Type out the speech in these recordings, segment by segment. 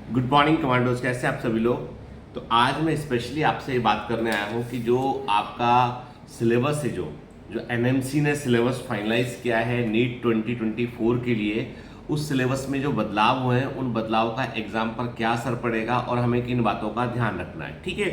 Good morning commandos, कैसे आप सभी लोग। तो आज मैं स्पेशली आपसे ये बात करने आया हूँ कि जो आपका सिलेबस है, जो जो एनएमसी ने सिलेबस फाइनलाइज किया है नीट 2024 के लिए, उस सिलेबस में जो बदलाव हुए हैं उन बदलाव का एग्जाम पर क्या असर पड़ेगा और हमें किन बातों का ध्यान रखना है। ठीक है,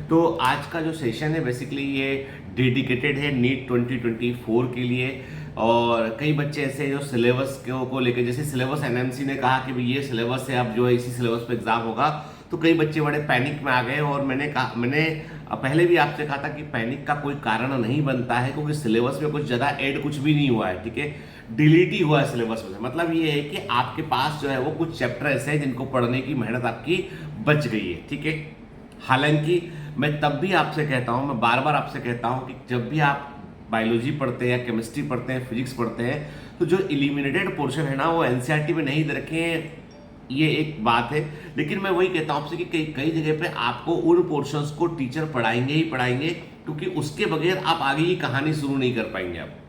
तो आज का जो सेशन है बेसिकली ये डेडिकेटेड है नीट 2024 के लिए। और कई बच्चे ऐसे जो सिलेबस को लेकर, जैसे सिलेबस एनएमसी ने कहा कि भाई ये सिलेबस है, अब जो है इसी सिलेबस पे एग्जाम होगा, तो कई बच्चे बड़े पैनिक में आ गए। और मैंने पहले भी आपसे कहा था कि पैनिक का कोई कारण नहीं बनता है, क्योंकि सिलेबस में कुछ ज़्यादा ऐड कुछ भी नहीं हुआ है। ठीक है, डिलीट ही हुआ है सिलेबस में। मतलब ये है कि आपके पास जो है वो कुछ चैप्टर ऐसे हैं जिनको पढ़ने की मेहनत आपकी बच गई है। ठीक है, हालांकि मैं तब भी आपसे कहता हूँ, मैं बार बार आपसे कहता हूँ कि जब भी आप बायोलॉजी पढ़ते हैं या केमिस्ट्री पढ़ते हैं, फिजिक्स पढ़ते हैं, तो जो इलिमिनेटेड पोर्शन है ना वो एनसीईआरटी में नहीं दे रखे हैं, ये एक बात है। लेकिन मैं वही कहता हूँ आपसे कि कई कई जगह पे आपको उन पोर्शंस को टीचर पढ़ाएंगे ही पढ़ाएंगे, क्योंकि उसके बगैर आप आगे की कहानी शुरू नहीं कर पाएंगे। आप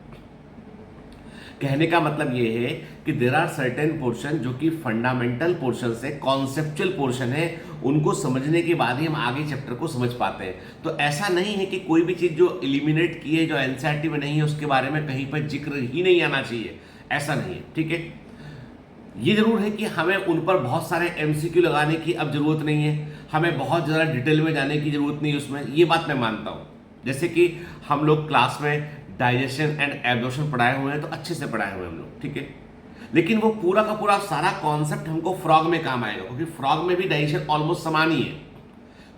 कहने का मतलब ये है कि देर आर सर्टेन पोर्शन जो कि फंडामेंटल पोर्शन है, कॉन्सेप्चुअल पोर्शन है, उनको समझने के बाद ही हम आगे चैप्टर को समझ पाते हैं। तो ऐसा नहीं है कि कोई भी चीज़ जो एलिमिनेट की है, जो एनसीईआरटी में नहीं है, उसके बारे में कहीं पर जिक्र ही नहीं आना चाहिए, ऐसा नहीं है। ठीक है, ये जरूर है कि हमें उन पर बहुत सारे एमसीक्यू लगाने की अब जरूरत नहीं है, हमें बहुत ज़्यादा डिटेल में जाने की जरूरत नहीं है उसमें, ये बात मैं मानता हूँ। जैसे कि हम लोग क्लास में डाइजेशन एंड एब्जॉर्प्शन पढ़ाए हुए हैं, तो अच्छे से पढ़ाए हुए हैं हम लोग। ठीक है, लेकिन वो पूरा का पूरा सारा कॉन्सेप्ट हमको फ्रॉग में काम आएगा, क्योंकि फ्रॉग में भी डाइजेशन ऑलमोस्ट समान ही है।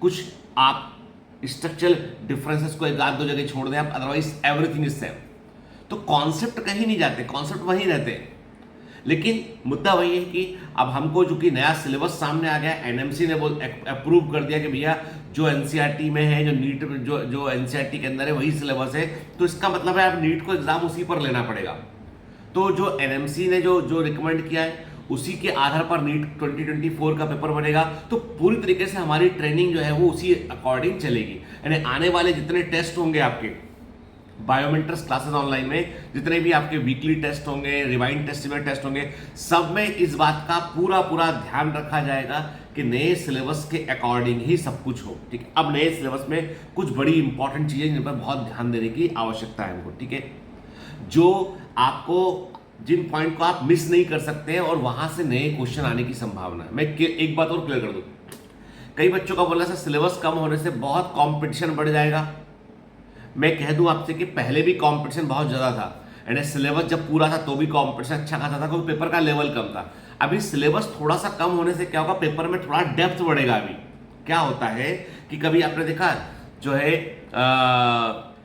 कुछ आप स्ट्रक्चरल डिफरेंसेस को एक आध दो जगह छोड़ दें आप, अदरवाइज एवरीथिंग इज सेम। तो कॉन्सेप्ट कहीं नहीं जाते, कॉन्सेप्ट वहीं रहते हैं। लेकिन मुद्दा वही है कि अब हमको जो कि नया सिलेबस सामने आ गया, एनएमसी ने अप्रूव कर दिया कि भैया जो एनसीईआरटी में है, जो नीट जो एनसीईआरटी के अंदर है वही सिलेबस है, तो इसका मतलब है अब नीट को एग्जाम उसी पर लेना पड़ेगा। तो जो एनएमसी ने जो जो रिकमेंड किया है उसी के आधार पर नीट 2024 का पेपर बनेगा। तो पूरी तरीके से हमारी ट्रेनिंग जो है वो उसी अकॉर्डिंग चलेगी। यानी आने वाले जितने टेस्ट होंगे आपके बायोमेट्रिक्स क्लासेस ऑनलाइन में, जितने भी आपके वीकली टेस्ट होंगे, रिवाइंड टेस्ट में टेस्ट होंगे, सब में इस बात का पूरा पूरा ध्यान रखा जाएगा कि नए सिलेबस के अकॉर्डिंग ही सब कुछ हो। ठीक है, अब नए सिलेबस में कुछ बड़ी इंपॉर्टेंट चीजें जिन पर बहुत ध्यान देने की आवश्यकता है हमको। ठीक है, जो आपको जिन पॉइंट को आप मिस नहीं कर सकते हैं और वहां से नए क्वेश्चन आने की संभावना है। मैं एक बात और क्लियर कर दूं, कई बच्चों का बोलना से सिलेबस कम होने से बहुत कंपटीशन बढ़ जाएगा। मैं कह दूं आपसे कि पहले भी कंपटीशन बहुत ज़्यादा था, यानी सिलेबस जब पूरा था तो भी कंपटीशन अच्छा खासा था, क्योंकि पेपर का लेवल कम था। अभी सिलेबस थोड़ा सा कम होने से क्या होगा, पेपर में थोड़ा डेप्थ बढ़ेगा। अभी क्या होता है कि कभी आपने देखा जो है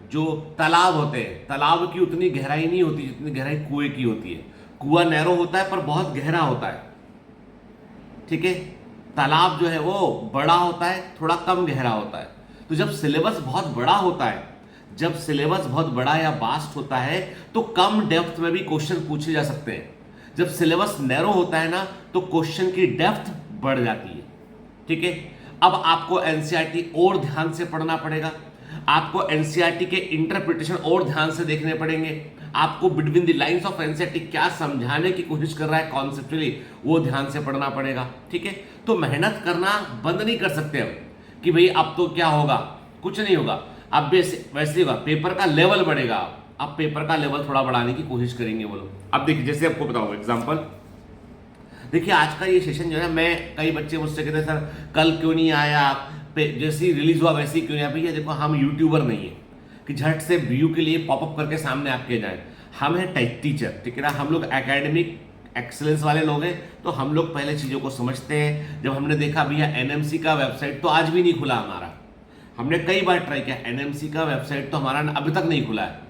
जो तालाब होते हैं, तालाब की उतनी गहराई नहीं होती जितनी गहराई कुएं की होती है। कुआं नैरो होता है पर बहुत गहरा होता है। ठीक है, तालाब जो है वो बड़ा होता है, थोड़ा कम गहरा होता है। तो जब सिलेबस बहुत बड़ा होता है, जब सिलेबस बहुत बड़ा या वास्ट होता है, तो कम डेप्थ में भी क्वेश्चन पूछे जा सकते हैं। जब सिलेबस नैरो होता है ना, तो क्वेश्चन की डेप्थ बढ़ जाती है। ठीक है, अब आपको एनसीईआरटी और ध्यान से पढ़ना पड़ेगा, आपको एनसीईआरटी के इंटरप्रिटेशन और ध्यान से देखने पड़ेंगे, आपको between the lines of NCERT क्या समझाने की कोशिश कर रहा है कॉन्सेप्चुअली, वो ध्यान से पढ़ना पड़ेगा। ठीक है, तो मेहनत करना बंद नहीं कर सकते हम कि भाई अब तो क्या होगा, कुछ नहीं होगा। अब वैसे होगा, पेपर का लेवल बढ़ेगा। अब पेपर का लेवल थोड़ा बढ़ाने की कोशिश करेंगे वो लोग। अब देखिए, जैसे आपको बताऊं एग्जांपल, देखिए आज का ये सेशन जो है, मैं कई बच्चे मुझसे कहते हैं सर कल क्यों नहीं आया, जैसी रिलीज हुआ वैसे ही क्यों नहीं आया। भैया देखो, हम यूट्यूबर नहीं है कि झट से व्यू के लिए पॉपअप करके सामने आपके जाए। हम हैं टेक टीचर, ठीक है ना, हम लोग एकेडमिक एक्सेलेंस वाले लोग हैं, तो हम लोग पहले चीज़ों को समझते हैं। जब हमने देखा भैया एनएमसी का वेबसाइट तो आज भी नहीं खुला हमारा, हमने कई बार ट्राई किया, एनएमसी का वेबसाइट तो हमारा अभी तक नहीं खुला है।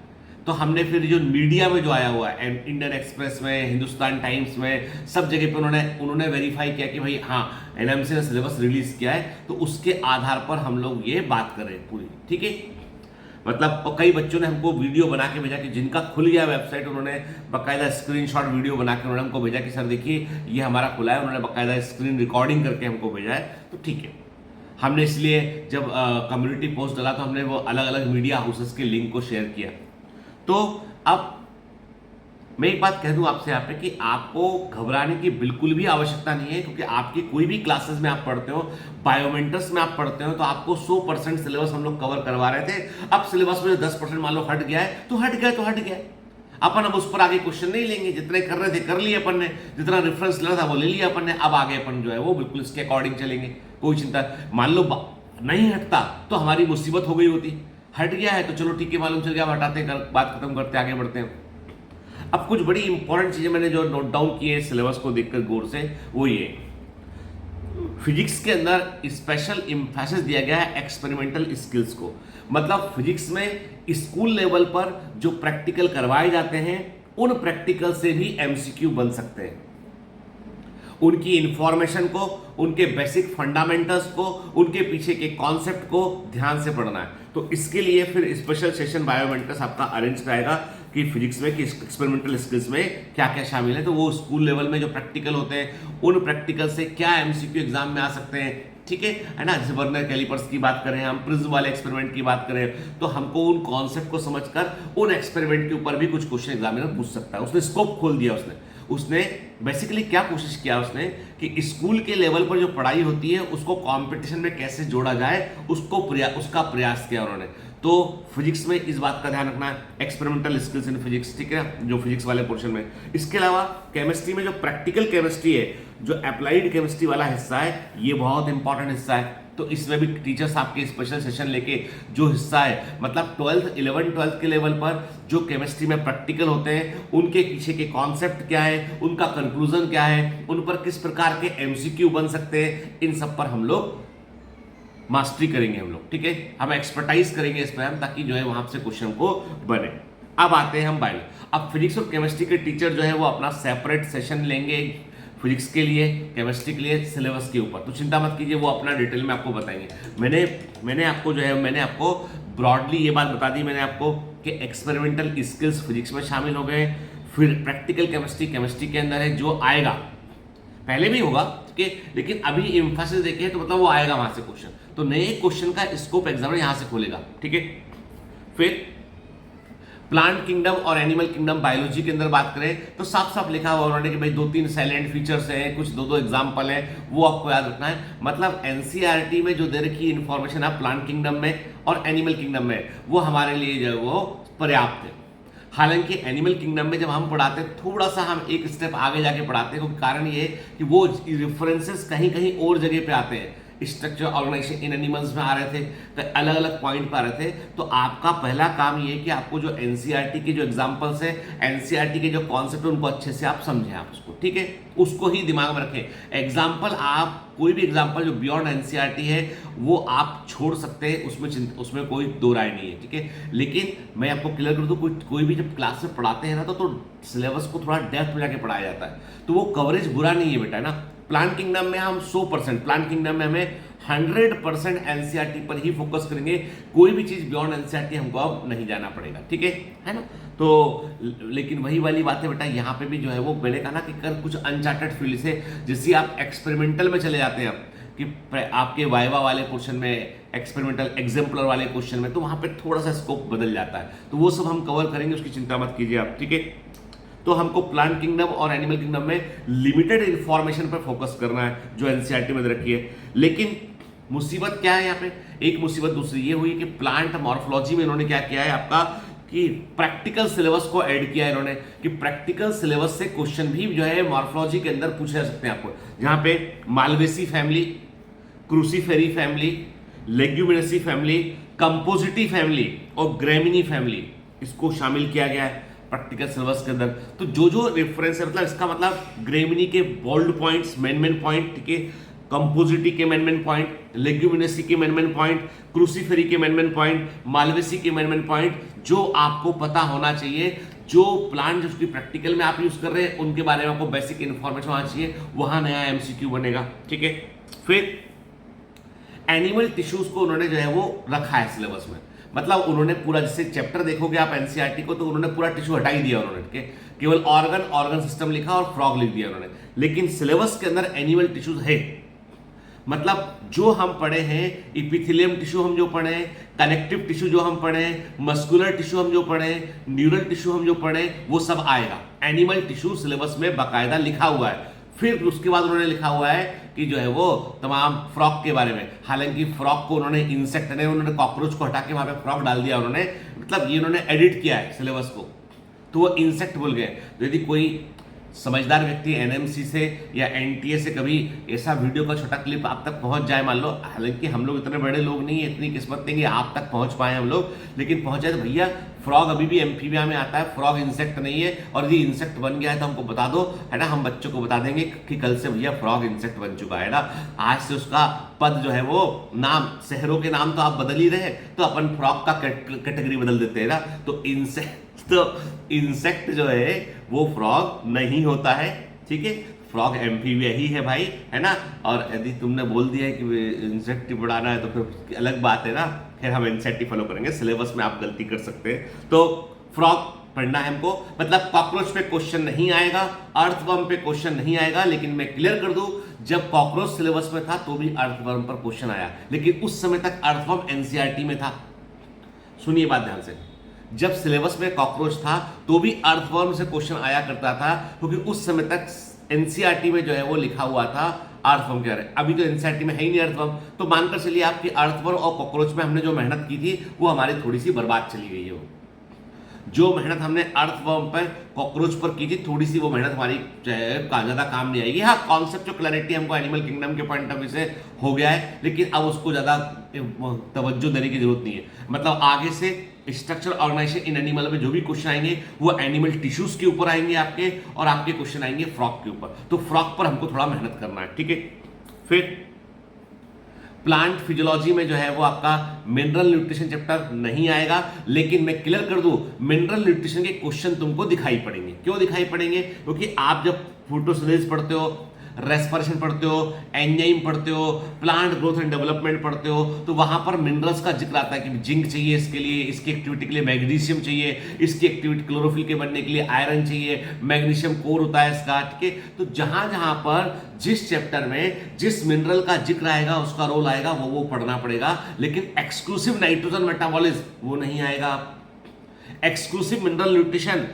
तो हमने फिर जो मीडिया में जो आया हुआ है, इंडियन एक्सप्रेस में, हिंदुस्तान टाइम्स में, सब जगह पे उन्होंने वेरीफाई किया कि भाई हाँ एनएमसी ने सिलेबस रिलीज किया है, तो उसके आधार पर हम लोग ये बात कर रहे हैं पूरी। ठीक है, मतलब और कई बच्चों ने हमको वीडियो बना के भेजा कि जिनका खुल गया वेबसाइट, उन्होंने बाकायदा स्क्रीनशॉट वीडियो बना के उन्होंने हमको भेजा कि सर देखिए ये हमारा खुला है, उन्होंने बाकायदा स्क्रीन रिकॉर्डिंग करके हमको भेजा है। तो ठीक है, हमने इसलिए जब कम्युनिटी पोस्ट डाला तो हमने वो अलग अलग मीडिया हाउसेस के लिंक को शेयर किया। तो अब मैं एक बात कह दूं आपसे यहाँ पे कि आपको घबराने की बिल्कुल भी आवश्यकता नहीं है, क्योंकि आपकी कोई भी क्लासेस में आप पढ़ते हो, बायोमेंटर्स में आप पढ़ते हो, तो आपको 100% सिलेबस हम लोग कवर करवा रहे थे। अब सिलेबस में जो 10% मान लो हट गया है तो हट गया तो हट गया, अपन अब उस पर आगे क्वेश्चन नहीं लेंगे। जितने कर रहे थे कर लिए अपन ने, जितना रेफरेंस लेना था वो ले लिया अपन ने, अब आगे अपन जो है वो बिल्कुल इसके अकॉर्डिंग चलेंगे, कोई चिंता। मान लो नहीं हटता तो हमारी मुसीबत हो गई होती, हट गया है तो चलो ठीक है, मालूम चल गया, हटाते बात खत्म करते आगे बढ़ते हैं। अब कुछ बड़ी इंपॉर्टेंट चीजें मैंने जो नोट डाउन की है सिलेबस को देखकर गौर से, वो ये फिजिक्स के अंदर स्पेशल इंफेसिस दिया गया है एक्सपेरिमेंटल स्किल्स को। मतलब फिजिक्स में स्कूल लेवल पर जो प्रैक्टिकल करवाए जाते हैं उन प्रैक्टिकल से भी एमसीक्यू बन सकते हैं। उनकी इंफॉर्मेशन को, उनके बेसिक फंडामेंटल्स को, उनके पीछे के कॉन्सेप्ट को ध्यान से पढ़ना है। तो इसके लिए फिर स्पेशल सेशन बायोमेंटर्स आपका अरेंज कराएगा कि फिजिक्स में कि एक्सपेरिमेंटल स्किल्स में क्या क्या शामिल है। तो वो स्कूल लेवल में जो प्रैक्टिकल होते हैं उन प्रैक्टिकल से क्या एमसीक्यू एग्जाम में आ सकते हैं, ठीक है ना। जैसे वर्नर कैलिपर्स की बात करें, हम प्रिज्म वाले एक्सपेरिमेंट की बात करें, तो हमको उन कॉन्सेप्ट को समझकर उन एक्सपेरिमेंट के ऊपर भी कुछ क्वेश्चन एग्जामिनर पूछ सकता है। उसने स्कोप खोल दिया, उसने बेसिकली क्या कोशिश किया उसने कि स्कूल के लेवल पर जो पढ़ाई होती है उसको कंपटीशन में कैसे जोड़ा जाए, उसका प्रयास किया उन्होंने। तो फिजिक्स में इस बात का ध्यान रखना है, एक्सपेरिमेंटल स्किल्स इन फिजिक्स, ठीक है, जो फिजिक्स वाले पोर्शन में। इसके अलावा केमिस्ट्री में जो प्रैक्टिकल केमिस्ट्री है, जो अप्लाइड केमिस्ट्री वाला हिस्सा है, ये बहुत इंपॉर्टेंट हिस्सा है। तो इसमें भी टीचर्स आपके स्पेशल सेशन लेके जो हिस्सा है, मतलब 11th के लेवल पर जो केमिस्ट्री में प्रैक्टिकल होते हैं उनके पीछे के कॉन्सेप्ट क्या है, उनका कंक्लूजन क्या है, उन पर किस प्रकार के एमसीक्यू बन सकते हैं, इन सब पर हम लोग मास्टरी करेंगे हम लोग, ठीक है। हम एक्सपर्टाइज करेंगे इस पर, ताकि जो है वहां से क्वेश्चन को बने। अब आते हैं हम बायो। अब फिजिक्स और केमिस्ट्री के टीचर जो है वो अपना सेपरेट सेशन लेंगे फिजिक्स के लिए, केमिस्ट्री के लिए, सिलेबस के ऊपर। तो चिंता मत कीजिए, वो अपना डिटेल में आपको बताएंगे। मैंने आपको ब्रॉडली ये बात बता दी मैंने आपको कि एक्सपेरिमेंटल स्किल्स फिजिक्स में शामिल हो गए, फिर प्रैक्टिकल केमिस्ट्री के अंदर है, जो आएगा पहले भी होगा, ठीक है, लेकिन अभी एम्फेसिस देखे तो मतलब वो आएगा वहां से क्वेश्चन। तो नए क्वेश्चन का स्कोप एग्जामिनर यहां से खोलेगा, ठीक है। फिर प्लांट किंगडम और एनिमल किंगडम बायोलॉजी के अंदर बात करें तो साफ साफ लिखा हुआ उन्होंने कि भाई 2-3 साइलेंट फीचर्स हैं, कुछ 2 एग्जाम्पल हैं, वो आपको याद रखना है। मतलब एनसीईआरटी में जो दे रखी इंफॉर्मेशन है प्लांट किंगडम में और एनिमल किंगडम में, वो हमारे लिए जो है वो पर्याप्त है। हालांकि एनिमल किंगडम में जब हम पढ़ाते हैं थोड़ा सा हम एक स्टेप आगे जाके पढ़ाते हैं, क्योंकि कारण ये है कि वो रेफरेंसेस कहीं कहीं और जगह पे आते हैं। स्ट्रक्चर ऑर्गेनाइजेशन इन एनिमल्स में आ रहे थे, तो अलग अलग पॉइंट पर आ रहे थे। तो आपका पहला काम ये है कि आपको जो एनसीईआरटी के जो एग्जांपल्स है, एनसीईआरटी के जो कॉन्सेप्ट है, उनको अच्छे से आप समझें, आप उसको, ठीक है, उसको ही दिमाग में रखें। एग्जाम्पल आप कोई भी एग्जाम्पल जो बियॉन्ड एनसीईआरटी है वो आप छोड़ सकते हैं, उसमें कोई दो राय नहीं है, ठीक है। लेकिन मैं आपको क्लियर कर दूं, कोई भी जब क्लास में पढ़ाते हैं ना तो सिलेबस को थोड़ा डेप्थ में जाके पढ़ाया जाता है, तो वो कवरेज बुरा नहीं है बेटा, है ना। प्लांट किंगडम में हम 100%, प्लांट किंगडम में हमें 100% एनसीईआरटी पर ही फोकस करेंगे। कोई भी चीज बियॉन्ड एनसीईआरटी हमको अब नहीं जाना पड़ेगा, ठीक है ना। तो लेकिन वही वाली बात है बेटा, यहाँ पे भी जो है वो मैंने कहा ना कि कर कुछ अनचार्टेड फील्ड से, जैसे आप एक्सपेरिमेंटल में चले जाते हैं कि आपके वाइवा वाले क्वेश्चन में, एक्सपेरिमेंटल एग्जाम्पलर वाले क्वेश्चन में, तो वहां पे थोड़ा सा स्कोप बदल जाता है। तो वो सब हम कवर करेंगे, उसकी चिंता मत कीजिए आप, ठीक है। तो हमको प्लांट किंगडम और एनिमल किंगडम में लिमिटेड इंफॉर्मेशन पर फोकस करना है जो एनसीईआरटी में रखी है। लेकिन मुसीबत क्या है यहाँ पे, एक मुसीबत दूसरी ये हुई कि प्लांट मॉर्फोलॉजी में इन्होंने क्या किया है आपका कि प्रैक्टिकल सिलेबस को ऐड किया है इन्होंने, कि प्रैक्टिकल सिलेबस से क्वेश्चन भी जो है मॉर्फोलॉजी के अंदर पूछे जा सकते हैं आपको। जहां पे malvaceae family, cruciferae family, leguminosae family, compositae family और ग्रेमिनी फैमिली, इसको शामिल किया गया है प्रैक्टिकल सिलेबस के अंदर। तो जो रेफरेंस है, मतलब इसका मतलब ग्रेमिनी के बोल्ड पॉइंट्स, मेन पॉइंट, ठीक है, कंपोजिटी के मेन पॉइंट, लेग्यूमिनेसी के मेन पॉइंट, क्रूसीफेरी के मेन पॉइंट, मालवेसी के मेन पॉइंट, जो आपको पता होना चाहिए। जो प्लांट जो उसकी प्रैक्टिकल में आप यूज कर रहे हैं उनके बारे में आपको बेसिक इंफॉर्मेशन होना चाहिए, वहां नया एमसीक्यू बनेगा, ठीक है। फिर एनिमल टिश्यूज को उन्होंने जो है वो रखा है सिलेबस में, मतलब उन्होंने पूरा, जैसे चैप्टर देखोगे आप एनसीईआरटी को, तो उन्होंने पूरा टिश्यू हटा ही दिया उन्होंने, ठीक है, केवल ऑर्गन सिस्टम लिखा और फ्रॉग लिख दिया उन्होंने। लेकिन सिलेबस के अंदर एनिमल टिश्यूज है, मतलब जो हम पढ़े हैं, इपिथेलियम टिश्यू हम जो पढ़े हैं, कनेक्टिव टिश्यू जो हम पढ़े हैं, मस्कुलर टिश्यू हम जो पढ़े हैं, न्यूरल टिश्यू हम जो पढ़े हैं, वो सब आएगा। एनिमल टिश्यू सिलेबस में बाकायदा लिखा हुआ है। फिर उसके बाद उन्होंने लिखा हुआ है कि जो है वो तमाम फ्रॉग के बारे में, हालांकि फ्रॉग को उन्होंने इंसेक्ट ने, उन्होंने कॉकरोच को हटा के वहां पे फ्रॉग डाल दिया उन्होंने, मतलब ये उन्होंने एडिट किया है सिलेबस को, तो वो इंसेक्ट भूल गए। तो यदि कोई समझदार व्यक्ति एनएमसी से या एनटीए से कभी ऐसा वीडियो का छोटा क्लिप आप तक पहुंच जाए, मान लो, हालांकि हम लोग इतने बड़े लोग नहीं है, इतनी किस्मत नहीं है आप तक पहुंच पाए हम लोग, लेकिन पहुंच जाए तो भैया फ्रॉग अभी भी एम्फीबिया में आता है, फ्रॉग इंसेक्ट नहीं है, और यदि इंसेक्ट बन गया है तो हमको बता दो, है ना, हम बच्चों को बता देंगे कि कल से भैया फ्रॉग इंसेक्ट बन चुका है ना। आज से उसका पद जो है वो नाम, शहरों के नाम तो आप बदल ही रहे, तो अपन फ्रॉग का कैटेगरी बदल देते हैं ना। तो इंसेक्ट जो है वो फ्रॉग नहीं होता है, ठीक है, फ्रॉग एम्फीबिया ही है भाई, है ना। और यदि तुमने बोल दिया है कि इंसेक्ट ही पढ़ाना है तो फिर अलग बात है ना। खैर हम इंसेक्ट ही फॉलो करेंगे, सिलेबस में आप गलती कर सकते हैं। तो फ्रॉग पढ़ना है हमको, मतलब कॉकरोच पे क्वेश्चन नहीं आएगा, अर्थवर्म पे क्वेश्चन नहीं आएगा, लेकिन मैं क्लियर कर दूं, जब कॉकरोच सिलेबस में था तो भी अर्थवर्म पर क्वेश्चन आया, लेकिन उस समय तक अर्थवर्म एनसीईआरटी में था। सुनिए बात ध्यान से, जब सिलेबस में कॉकरोच था तो भी अर्थवर्म से क्वेश्चन आया करता था, क्योंकि उस समय तक एनसीईआरटी में जो है वो लिखा हुआ था अर्थवर्म के बारे में। अभी तो एनसीईआरटी में है ही नहीं अर्थवर्म, तो मानकर चलिए आपकी अर्थवर्म और कॉकरोच में हमने जो मेहनत की थी वो हमारी थोड़ी सी बर्बाद चली गई है। जो मेहनत हमने अर्थवर्म पर, कॉकरोच पर की थी, थोड़ी सी वो मेहनत हमारी ज्यादा काम नहीं आएगी। हाँ, कॉन्सेप्ट क्लैरिटी हमको एनिमल किंगडम के पॉइंट ऑफ व्यू से हो गया है, लेकिन अब उसको ज्यादा तवज्जो देने की जरूरत नहीं है। मतलब आगे से स्ट्रक्चर ऑर्गेनाइजेशन इन एनिमल में जो भी क्वेश्चन आएंगे वो एनिमल टिश्यूज के ऊपर आएंगे आपके, और आपके क्वेश्चन आएंगे फ्रॉग के ऊपर। तो फ्रॉग पर हमको थोड़ा मेहनत करना है, ठीक है। फिर प्लांट फिजियोलॉजी में जो है वो आपका मिनरल न्यूट्रिशन चैप्टर नहीं आएगा, लेकिन मैं क्लियर कर दूं, मिनरल न्यूट्रिशन के क्वेश्चन तुमको दिखाई पड़ेंगे। क्यों दिखाई पड़ेंगे? क्योंकि आप जब फोटोसिंथेसिस पढ़ते हो, रेस्पिरेशन पढ़ते हो, एंजाइम पढ़ते हो, प्लांट ग्रोथ एंड डेवलपमेंट पढ़ते हो, तो वहां पर मिनरल्स का जिक्र आता है कि जिंक चाहिए इसके लिए, इसकी एक्टिविटी के लिए मैग्नीशियम चाहिए, इसकी एक्टिविटी क्लोरोफिल के बनने के लिए आयरन चाहिए, मैग्नीशियम कोर होता है इसका, ठीक है। तो जहां जहां पर जिस चैप्टर में जिस मिनरल का जिक्र आएगा, उसका रोल आएगा, वो पढ़ना पड़ेगा। लेकिन एक्सक्लूसिव नाइट्रोजन मेटाबॉलिज्म वो नहीं आएगा, एक्सक्लूसिव मिनरल न्यूट्रिशन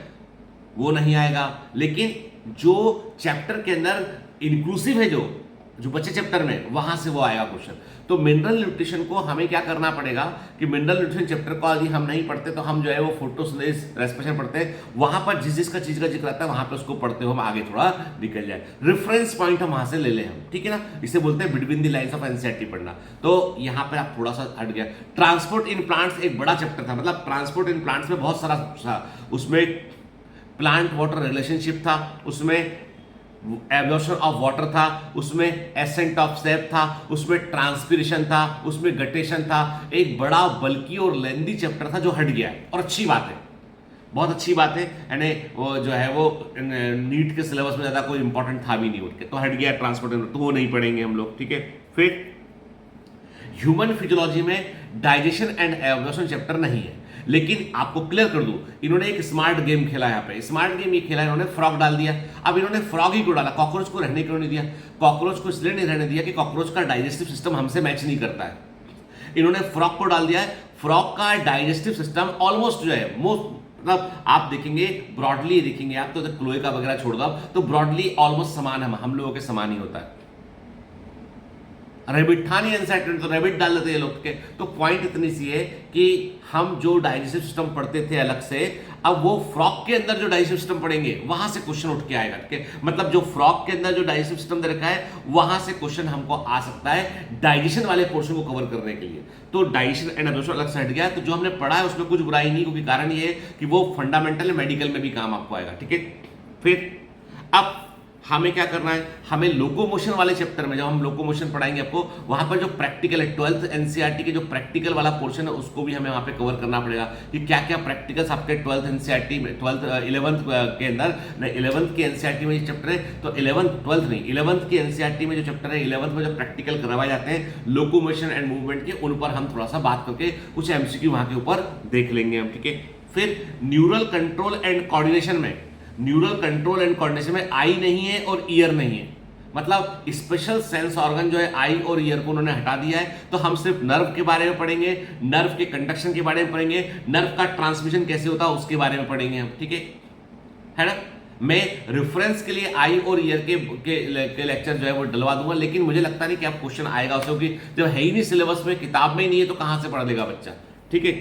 वो नहीं आएगा, लेकिन जो चैप्टर के अंदर इंक्लूसिव है, जो बच्चे चैप्टर में, वहां से वो आएगा क्वेश्चन। तो मिनरल न्यूट्रिशन को हमें क्या करना पड़ेगा कि मिनरल न्यूट्रिशन चैप्टर को यदि हम नहीं पढ़ते तो हम जो है वो फोटोसिंथेसिस, रेस्पिरेशन पढ़ते हैं, वहां पर जिस जिसका चीज का जिक्र आता है वहां पर उसको पढ़ते हो, हम आगे थोड़ा निकल जाए। रेफरेंस पॉइंट हम वहां से ले लें हम, ठीक है ना। इसे बोलते हैं between the lines of NCERT पढ़ना। तो यहां पर आप थोड़ा सा हट गया। ट्रांसपोर्ट इन प्लांट्स एक बड़ा चैप्टर था, मतलब ट्रांसपोर्ट इन प्लांट्स में बहुत सारा था, उसमें प्लांट वाटर रिलेशनशिप था, उसमें एब्जॉर्प्शन ऑफ वाटर था, उसमें एसेंट ऑफ सेप था, उसमें ट्रांसपिरेशन था, उसमें गटेशन था। एक बड़ा बल्कि और लेंदी चैप्टर था जो हट गया है, और अच्छी बात है, बहुत अच्छी बात है। यानी वो जो है वो नीट के सिलेबस में ज्यादा कोई इंपॉर्टेंट था भी नहीं उठ के, तो हट गया ट्रांसपोर्ट, तो वो नहीं पढ़ेंगे हम लोग, ठीक है। फिर ह्यूमन फिजियोलॉजी में डाइजेशन एंड एब्जॉर्प्शन चैप्टर नहीं है, लेकिन आपको क्लियर कर दूं, इन्होंने एक स्मार्ट गेम खेला। यहाँ पे स्मार्ट गेम ये खेला, इन्होंने फ्रॉग डाल दिया। अब इन्होंने फ्रॉग ही क्यों डाला? कॉकरोच को रहने क्यों नहीं दिया? कॉकरोच को इसलिए नहीं रहने दिया कि कॉकरोच का डाइजेस्टिव सिस्टम हमसे मैच नहीं करता है। इन्होंने फ्रॉग को डाल दिया है। फ्रॉग का डाइजेस्टिव सिस्टम ऑलमोस्ट जो है मतलब आप देखेंगे, ब्रॉडली देखेंगे आप, तो क्लोए का वगैरह छोड़ दो, तो ब्रॉडली ऑलमोस्ट समान है, हम लोगों के समान ही होता है। रेबिट था नहीं एनसीईआरटी, तो रेबिट डाल देते ये लोग के। तो पॉइंट इतनी सी है कि हम जो डाइजेस्टिव सिस्टम पढ़ते थे अलग से, अब वो फ्रॉग के अंदर जो डाइजेस्टिव सिस्टम पढ़ेंगे वहां से क्वेश्चन उठ के आएगा, ठीक है। मतलब जो फ्रॉग के अंदर जो डाइजेस्टिव सिस्टम दे रखा है वहां से क्वेश्चन हमको आ सकता है डाइजेशन वाले पोर्शन को कवर करने के लिए। तो डाइजेशन एंड एब्जॉर्प्शन अलग से हट गया, तो जो हमने पढ़ा है उसमें कुछ बुराई नहीं, क्योंकि कारण ये है कि वो फंडामेंटल मेडिकल में भी काम आपको आएगा, ठीक है। फिर अब हमें क्या करना है, हमें लोकोमोशन वाले चैप्टर में जब हम लोकोमोशन पढ़ाएंगे आपको, वहां पर जो प्रैक्टिकल है 12th एनसीईआरटी के जो प्रैक्टिकल वाला पोर्शन है उसको भी हमें वहां पे कवर करना पड़ेगा कि क्या क्या प्रैक्टिकल्स आपके 12th एनसीईआरटी में, 11th के अंदर, 11th के एनसीईआरटी में चैप्टर है, तो 12th नहीं, 11th के एनसीईआरटी में जो चैप्टर है, 11th में जो प्रैक्टिकल करवाए जाते हैं लोकोमोशन एंड मूवमेंट के, उन पर हम थोड़ा सा बात करके कुछ एमसीक्यू वहां के ऊपर देख लेंगे हम, ठीक है। फिर न्यूरल कंट्रोल एंड कोऑर्डिनेशन में, न्यूरल कंट्रोल एंड कोऑर्डिनेशन में आई नहीं है और ईयर नहीं है, मतलब स्पेशल सेंस ऑर्गन जो है आई और ईयर को उन्होंने हटा दिया है। तो हम सिर्फ नर्व के बारे में पढ़ेंगे, नर्व के कंडक्शन के बारे में पढ़ेंगे, नर्व का ट्रांसमिशन कैसे होता है उसके बारे में पढ़ेंगे हम, ठीक है ना। मैं रेफरेंस के लिए आई और ईयर के लेक्चर जो है वो डलवा दूंगा, लेकिन मुझे लगता नहीं कि आप क्वेश्चन आएगा उससे, क्योंकि जब है ही नहीं सिलेबस में, किताब में ही नहीं है, तो कहां से पढ़ लेगा बच्चा, ठीक है।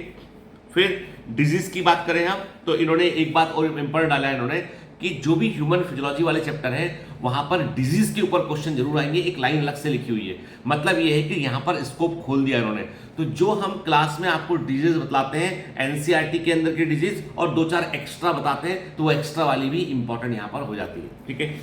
फिर डिजीज की बात करें हम, तो इन्होंने एक बात और इंपॉर्टेंट डाला है इन्होंने कि जो भी ह्यूमन फिजियोलॉजी वाले चैप्टर है वहां पर डिजीज के ऊपर क्वेश्चन जरूर आएंगे, एक लाइन अलग से लिखी हुई है। मतलब ये है कि यहां पर स्कोप खोल दिया इन्होंने। तो जो हम क्लास में आपको डिजीज बतलाते हैं एनसीईआरटी के अंदर की डिजीज, और 2-4 एक्स्ट्रा बताते हैं, तो वो एक्स्ट्रा वाली भी इंपॉर्टेंट यहां पर हो जाती है, ठीक है।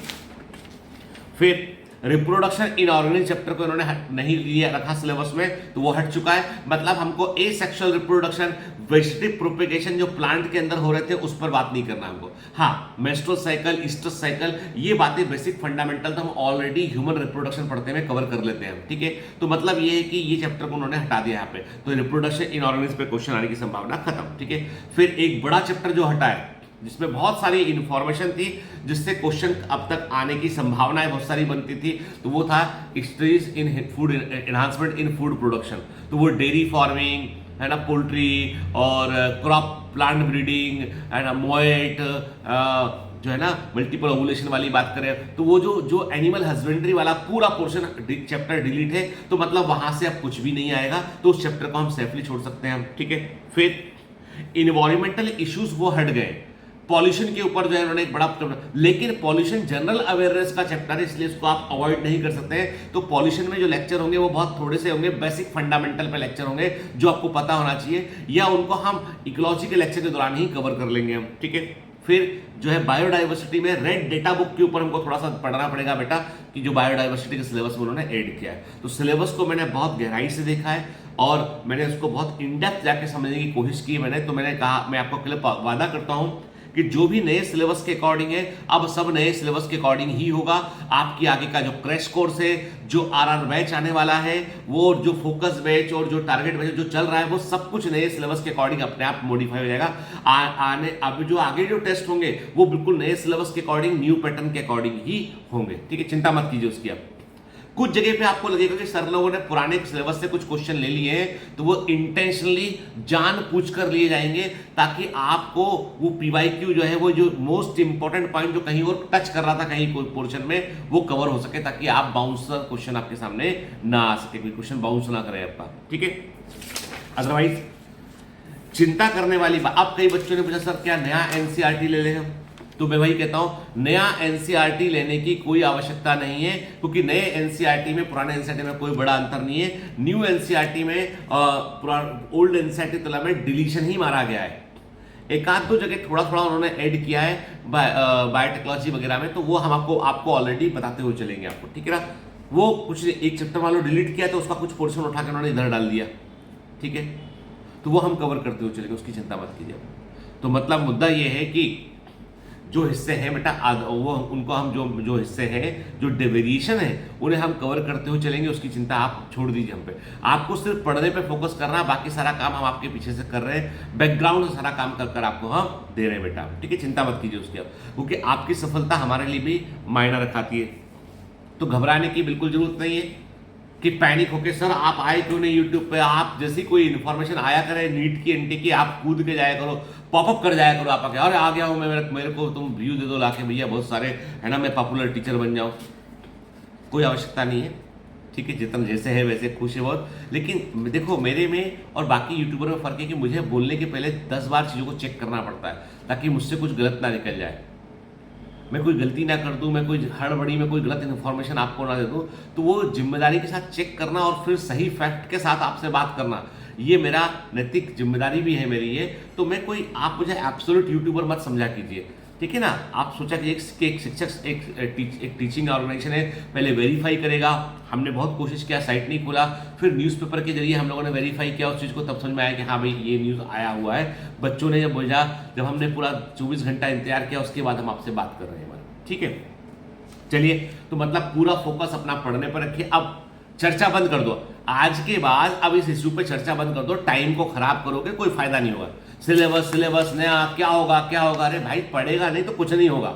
फिर रिप्रोडक्शन इन ऑर्गेनिक चैप्टर को इन्होंने नहीं लिया रखा सिलेबस में, तो वो हट चुका है। मतलब हमको एसेक्सुअल रिप्रोडक्शन, वेजिटेटिव प्रोपेगेशन जो प्लांट के अंदर हो रहे थे उस पर बात नहीं करना हमको। हाँ, मेंस्ट्रुअल साइकिल, ईस्ट्रस साइकिल, ये बातें बेसिक फंडामेंटल तो हम ऑलरेडी ह्यूमन रिप्रोडक्शन पढ़ते हुए कवर कर लेते हैं, ठीक है। तो मतलब ये है कि ये चैप्टर को उन्होंने हटा दिया यहाँ पे, तो रिप्रोडक्शन इन ऑर्गेनिक्स पे क्वेश्चन आने की संभावना खत्म, ठीक है। फिर एक बड़ा चैप्टर जो हटा है जिसमें बहुत सारी इंफॉर्मेशन थी, जिससे क्वेश्चन अब तक आने की संभावनाएं बहुत सारी बनती थी, तो वो था studies in food enhancement in food production. तो वो डेयरी फार्मिंग है ना, पोल्ट्री और क्रॉप प्लांट ब्रीडिंग है ना, मोएट जो है ना, मल्टीपल ओवुलेशन वाली बात करें, तो वो जो एनिमल हस्बेंड्री वाला पूरा पोर्शन चैप्टर डिलीट है, तो मतलब वहां से अब कुछ भी नहीं आएगा, तो उस चैप्टर को हम सेफली छोड़ सकते हैं, ठीक है। फिर इन्वायरमेंटल इश्यूज वो हट गए, पॉल्यूशन के ऊपर जो है उन्होंने एक बड़ा, लेकिन पॉल्यूशन जनरल अवेयरनेस का चैप्टर है, इसलिए इसको आप अवॉइड नहीं कर सकते हैं। तो पॉल्यूशन में जो लेक्चर होंगे वो बहुत थोड़े से होंगे, बेसिक फंडामेंटल पे लेक्चर होंगे जो आपको पता होना चाहिए, या उनको हम इकोलॉजी के लेक्चर के दौरान ही कवर कर लेंगे हम, ठीक है। फिर जो है बायोडाइवर्सिटी में रेड डेटा बुक के ऊपर हमको थोड़ा सा पढ़ना पड़ेगा बेटा, कि जो बायोडाइवर्सिटी के सिलेबस में उन्होंने ऐड किया है। तो सिलेबस को मैंने बहुत गहराई से देखा है और मैंने उसको बहुत इन डेप्थ जाके समझने की कोशिश की मैंने। तो मैंने कहा, मैं आपको कल वादा करता हूं कि जो भी नए सिलेबस के अकॉर्डिंग है, अब सब नए सिलेबस के अकॉर्डिंग ही होगा। आपकी आगे का जो क्रैश कोर्स है, जो आरआर बैच आने वाला है, वो जो फोकस बैच और जो टारगेट बैच जो चल रहा है, वो सब कुछ नए सिलेबस के अकॉर्डिंग अपने आप मॉडिफाई हो जाएगा। आने अब जो आगे जो टेस्ट होंगे वो बिल्कुल नए सिलेबस के अकॉर्डिंग, न्यू पैटर्न के अकॉर्डिंग ही होंगे, ठीक है। चिंता मत कीजिए उसकी। आप कुछ जगह पे आपको लगेगा कि सर लोगों ने पुराने सिलेबस से कुछ क्वेश्चन ले लिए हैं, तो वो इंटेंशनली जानबूझ कर लिए जाएंगे, ताकि आपको वो पीवाईक्यू जो है, वो जो मोस्ट इंपॉर्टेंट पॉइंट जो कहीं और टच कर रहा था कहीं कोई पोर्शन में, वो कवर हो सके, ताकि आप बाउंसर क्वेश्चन आपके सामने ना आ सके, कोई क्वेश्चन बाउंस ना करे आपका, ठीक है। अदरवाइज चिंता करने वाली बात, अब कई बच्चों ने पूछा सर क्या नया एनसीईआरटी ले लें हम, तो मैं वही कहता हूं नया एनसीईआरटी लेने की कोई आवश्यकता नहीं है, क्योंकि नए एनसीईआरटी में पुराने एनसीईआरटी में कोई बड़ा अंतर नहीं है। न्यू एनसीईआरटी में ओल्ड एनसीईआरटी तुलना में डिलीशन ही मारा गया है। एक आध दो जगह थोड़ा थोड़ा उन्होंने ऐड किया है बायोटेक्नोलॉजी वगैरह में, तो वो हम आपको ऑलरेडी बताते हुए चलेंगे आपको, ठीक है ना। वो कुछ एक चैप्टर मान लो डिलीट किया तो उसका कुछ पोर्शन उठा के उन्होंने इधर डाल दिया, ठीक है, तो वो हम कवर करते हुए चलेंगे, उसकी चिंता मत कीजिए। तो मतलब मुद्दा ये है कि जो हिस्से हैं बेटा, वो उनको हम जो हिस्से हैं, जो डेविएशन है, उन्हें हम कवर करते हुए चलेंगे, उसकी चिंता आप छोड़ दीजिए हम पे। आपको सिर्फ पढ़ने पे फोकस करना है, बाकी सारा काम हम आपके पीछे से कर रहे हैं, बैकग्राउंड से सारा काम कर कर आपको हम दे रहे हैं बेटा, ठीक है। चिंता मत कीजिए उसकी, क्योंकि आपकी सफलता हमारे लिए भी मायना रखाती है। तो घबराने की बिल्कुल जरूरत नहीं है कि पैनिक होके सर आप आए क्यों नहीं यूट्यूब पे, आप जैसी कोई इन्फॉर्मेशन आया करे नीट की एनटी की, आप कूद के जाया करो, पॉपअप कर जाया करो, आप आके अरे आ गया हूँ मैं, मेरे को तुम व्यू दे दो लाके भैया बहुत सारे, है ना, मैं पॉपुलर टीचर बन जाऊँ। कोई आवश्यकता नहीं है, ठीक है। जितना जैसे है वैसे खुश है बहुत, लेकिन देखो मेरे में और बाकी यूट्यूबर में फर्क है कि मुझे बोलने के पहले 10 बार चीज़ों को चेक करना पड़ता है, ताकि मुझसे कुछ गलत ना निकल जाए, मैं कोई गलती ना कर दूं, मैं कोई हड़बड़ी में कोई गलत इन्फॉर्मेशन आपको ना दे दूं। तो वो जिम्मेदारी के साथ चेक करना और फिर सही फैक्ट के साथ आपसे बात करना, ये मेरा नैतिक जिम्मेदारी भी है मेरी ये। तो मैं कोई, आप मुझे एब्सोल्यूट यूट्यूबर मत समझा कीजिए, ठीक है ना। आप सोचा कि एक शिक्षक एक टीचिंग ऑर्गेनाइजेशन है, पहले वेरीफाई करेगा। हमने बहुत कोशिश किया, साइट नहीं खोला, फिर न्यूज़पेपर के जरिए हम लोगों ने वेरीफाई किया उस चीज़ को, तब समझ में आया कि हाँ भाई ये न्यूज़ आया हुआ है। बच्चों ने जब बोला, जब हमने पूरा 24 घंटा इंतजार किया, उसके बाद हम आपसे बात कर रहे हैं, ठीक है। चलिए, तो मतलब पूरा फोकस अपना पढ़ने पर रखिए। अब चर्चा बंद कर दो आज के बाद, अब इस इश्यू पे चर्चा बंद कर दो, टाइम को खराब करोगे कोई फायदा नहीं होगा। सिलेबस नया क्या होगा, अरे भाई पढ़ेगा नहीं तो कुछ नहीं होगा।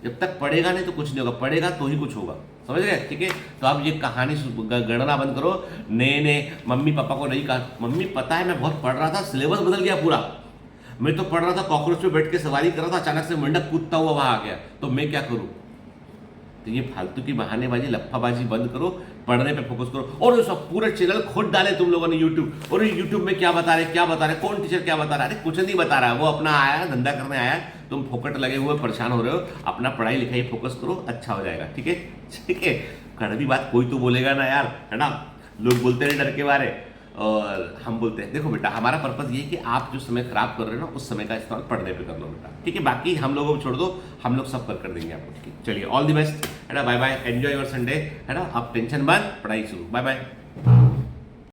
जब तक पढ़ेगा नहीं तो कुछ नहीं होगा, पढ़ेगा तो ही कुछ होगा, समझ गए? ठीक है, तो आप ये कहानी गणना बंद करो। ने मम्मी पापा को नहीं कहा, मम्मी पता है मैं बहुत पढ़ रहा था, सिलेबस बदल गया पूरा, मैं तो पढ़ रहा था कॉकरोच पे बैठ के सवारी कर रहा था, अचानक से मेंढक कूदता हुआ वहां आ गया, तो मैं क्या करूं? तो ये फालतू की बहानेबाजी लफ्फाबाजी बंद करो, पढ़ने पे फोकस करो। और सब पूरे चैनल खोद डाले तुम लोगों ने यूट्यूब, और यूट्यूब में क्या बता रहे, कौन टीचर क्या बता रहा है? अरे कुछ नहीं बता रहा है, वो अपना आया धंधा करने आया, तुम फोकट लगे हुए परेशान हो रहे हो। अपना पढ़ाई लिखाई फोकस करो, अच्छा हो जाएगा। ठीक है, ठीक है, कड़वी बात कोई तो बोलेगा ना यार, है ना? लोग बोलते हैं डर के बारे, और हम बोलते हैं देखो बेटा हमारा पर्पस ये है कि आप जो समय खराब कर रहे हो ना, उस समय का इस्तेमाल पढ़ने पे कर लो बेटा। ठीक है, बाकी हम लोगों को छोड़ दो, हम लोग सब कर देंगे आपको। ठीक है, चलिए ऑल द बेस्ट, है ना? Bye bye, enjoy your Sunday, है ना? आप टेंशन बंद, पढ़ाई शुरू, बाय बाय।